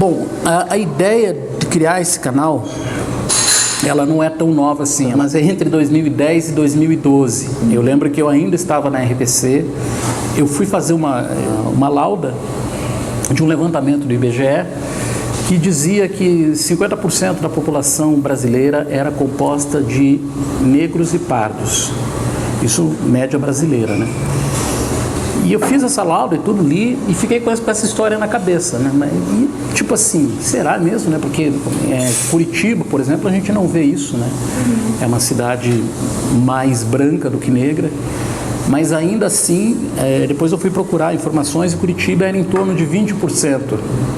Bom, a ideia de criar esse canal, ela não é tão nova assim, mas é entre 2010 e 2012. Eu lembro que eu ainda estava na RPC, eu fui fazer uma lauda de um levantamento do IBGE que dizia que 50% da população brasileira era composta de negros e pardos. Isso média brasileira, né? E eu fiz essa lauda e tudo, li e fiquei com essa história na cabeça, né? E, tipo assim, será mesmo, né? Porque Curitiba, por exemplo, a gente não vê isso, né? É uma cidade mais branca do que negra, mas ainda assim, depois eu fui procurar informações e Curitiba era em torno de 20%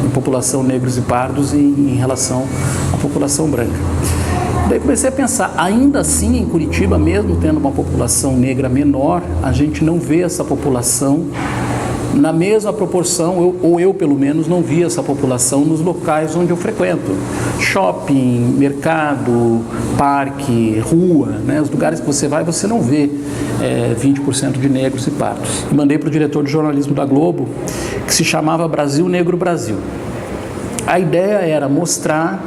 de população negros e pardos em relação à população branca. Daí comecei a pensar, ainda assim em Curitiba, mesmo tendo uma população negra menor, a gente não vê essa população na mesma proporção, ou eu pelo menos não vi essa população nos locais onde eu frequento. Shopping, mercado, parque, rua, né? Os lugares que você vai, você não vê 20% de negros e pardos. E mandei para o diretor de jornalismo da Globo, que se chamava Brasil Negro Brasil. A ideia era mostrar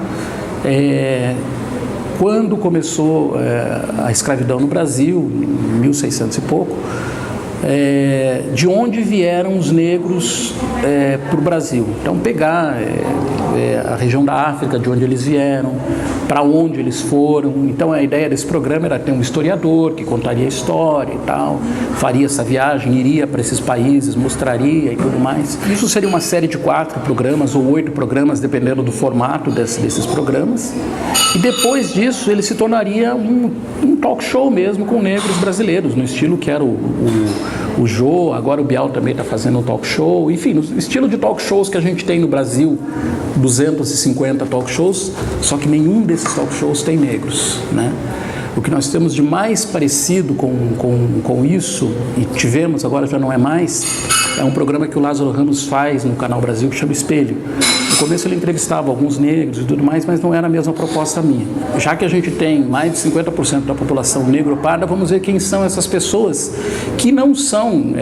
quando começou a escravidão no Brasil, em 1600 e pouco, de onde vieram os negros para o Brasil. Então, pegar a região da África, de onde eles vieram, para onde eles foram. Então, a ideia desse programa era ter um historiador que contaria a história e tal, faria essa viagem, iria para esses países, mostraria e tudo mais. Isso seria uma série de 4 programas ou 8 programas, dependendo do formato desses programas. E depois disso, ele se tornaria um talk show mesmo com negros brasileiros, no estilo que era o Jô, agora o Bial também está fazendo um talk show, enfim, no estilo de talk shows que a gente tem no Brasil, 250 talk shows, só que nenhum desses talk shows tem negros, né? O que nós temos de mais parecido com isso, e tivemos, agora já não é mais, é um programa que o Lázaro Ramos faz no Canal Brasil, que chama Espelho. No começo ele entrevistava alguns negros e tudo mais, mas não era a mesma proposta minha. Já que a gente tem mais de 50% da população negro-parda, vamos ver quem são essas pessoas que não são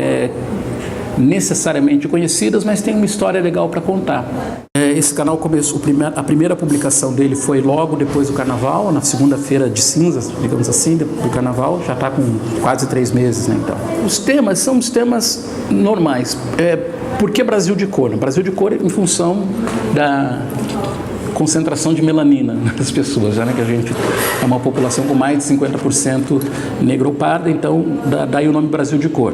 necessariamente conhecidas, mas têm uma história legal para contar. Esse canal começou, a primeira publicação dele foi logo depois do Carnaval, na segunda-feira de cinzas, digamos assim, do Carnaval, já está com quase 3 meses, né, então. Os temas são os temas normais. Por que Brasil de cor? Brasil de cor em função da concentração de melanina nas pessoas, já, né, que a gente é uma população com mais de 50% negro ou parda, então daí o nome Brasil de cor.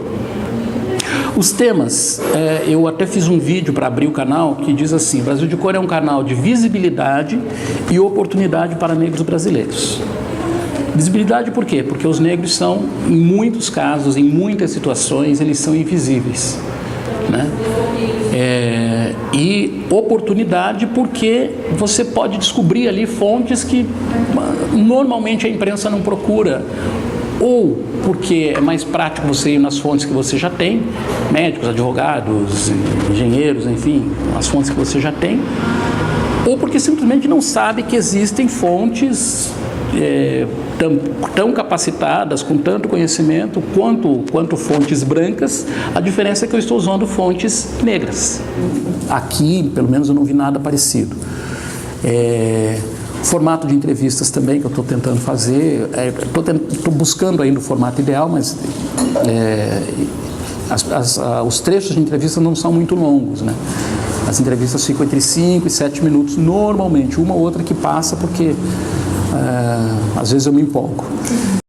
Os temas, eu até fiz um vídeo para abrir o canal que diz assim: Brasil de Cor é um canal de visibilidade e oportunidade para negros brasileiros. Visibilidade por quê? Porque os negros são, em muitos casos, em muitas situações, eles são invisíveis, né? E oportunidade porque você pode descobrir ali fontes que normalmente a imprensa não procura, ou porque é mais prático você ir nas fontes que você já tem, médicos, advogados, engenheiros, enfim, as fontes que você já tem, ou porque simplesmente não sabe que existem fontes tão capacitadas, com tanto conhecimento, quanto fontes brancas. A diferença é que eu estou usando fontes negras. Aqui, pelo menos, eu não vi nada parecido. Formato de entrevistas também, que eu estou tentando fazer, estou buscando ainda o formato ideal, mas os trechos de entrevista não são muito longos, né? As entrevistas ficam entre 5 e 7 minutos, normalmente, uma ou outra que passa, porque às vezes eu me empolgo.